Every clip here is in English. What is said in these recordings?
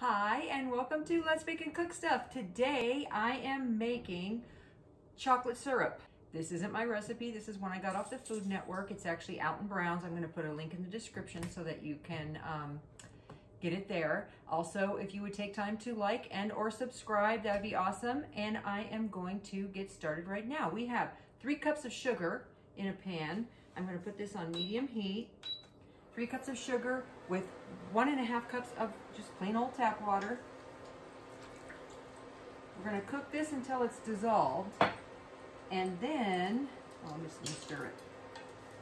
Hi, and welcome to Let's Bake and Cook Stuff. Today I am making chocolate syrup. This isn't my recipe. This is one I got off the Food Network. It's actually Alton Brown's. I'm going to put a link in the description so that you can get it there. Also, if you would take time to like and or subscribe, that'd be awesome. And I am going to get started right now. We have 3 cups of sugar in a pan. I'm going to put this on medium heat. 3 cups of sugar with 1.5 cups of just plain old tap water. We're going to cook this until it's dissolved, and then, I'm just going to stir it.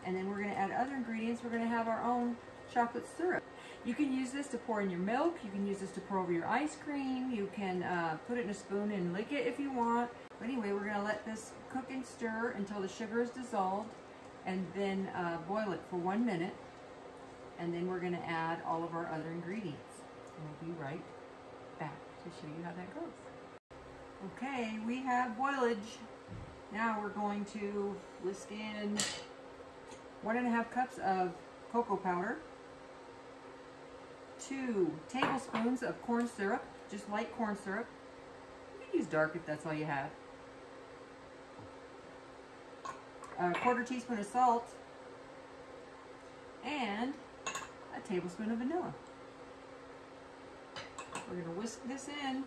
And then we're going to add other ingredients. We're going to have our own chocolate syrup. You can use this to pour in your milk. You can use this to pour over your ice cream. You can put it in a spoon and lick it if you want. But anyway, we're going to let this cook and stir until the sugar is dissolved, and then boil it for 1 minute. And then we're going to add all of our other ingredients. And we'll be right back to show you how that goes. Okay, we have boilage. Now we're going to whisk in 1.5 cups of cocoa powder, 2 tablespoons of corn syrup, just light corn syrup. You can use dark if that's all you have. A 1/4 teaspoon of salt, and a tablespoon of vanilla. We're going to whisk this in,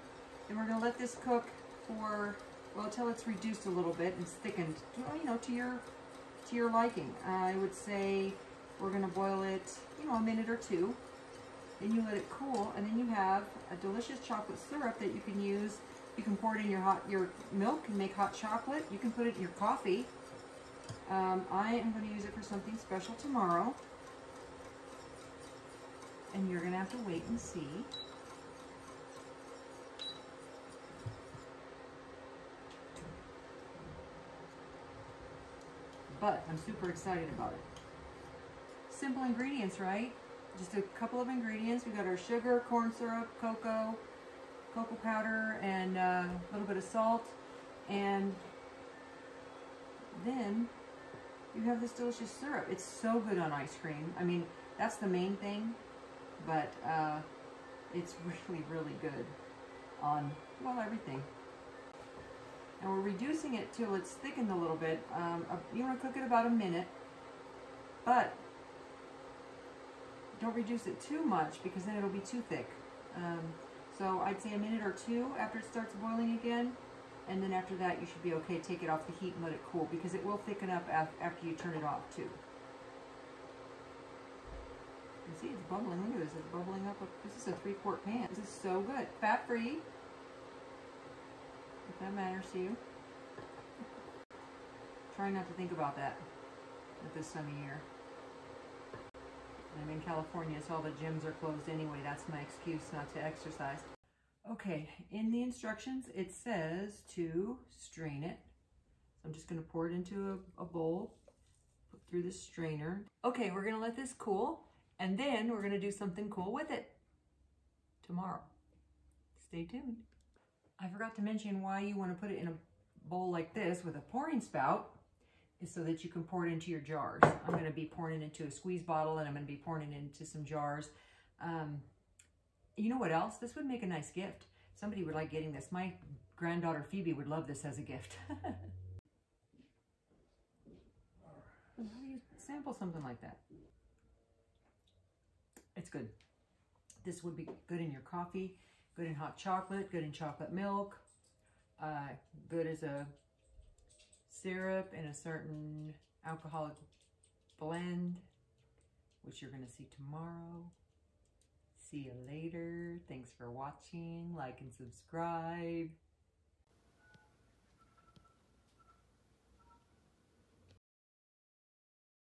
and we're going to let this cook for, well, until it's reduced a little bit and thickened, you know, to your liking. I would say we're going to boil it, you know, a minute or 2. Then you let it cool, and then you have a delicious chocolate syrup that you can use. You can pour it in your milk and make hot chocolate. You can put it in your coffee. I am going to use it for something special tomorrow. And you're going to have to wait and see. But I'm super excited about it. Simple ingredients, right? Just a couple of ingredients. We got our sugar, corn syrup, cocoa powder, and a little bit of salt. And then you have this delicious syrup. It's so good on ice cream. I mean, that's the main thing. But it's really, really good on, well, everything. And we're reducing it till it's thickened a little bit. You want to cook it about a minute, but don't reduce it too much because then it'll be too thick. So I'd say a minute or 2 after it starts boiling again, and then after that you should be okay. Take it off the heat and let it cool because it will thicken up after you turn it off too. You see, it's bubbling. Look at this. It's bubbling up. This is a 3-quart pan. This is so good. Fat-free. If that matters to you. Try not to think about that at this time of year. I'm in California, so all the gyms are closed anyway. That's my excuse not to exercise. Okay, in the instructions, it says to strain it. So I'm just going to pour it into a bowl, put through the strainer. Okay, we're going to let this cool. And then we're going to do something cool with it tomorrow. Stay tuned. I forgot to mention why you want to put it in a bowl like this with a pouring spout is so that you can pour it into your jars. I'm going to be pouring it into a squeeze bottle, and I'm going to be pouring it into some jars. You know what else? This would make a nice gift. Somebody would like getting this. My granddaughter Phoebe would love this as a gift. How do you sample something like that? It's good. This would be good in your coffee, good in hot chocolate, good in chocolate milk, good as a syrup in a certain alcoholic blend, which you're going to see tomorrow. See you later. Thanks for watching. Like and subscribe.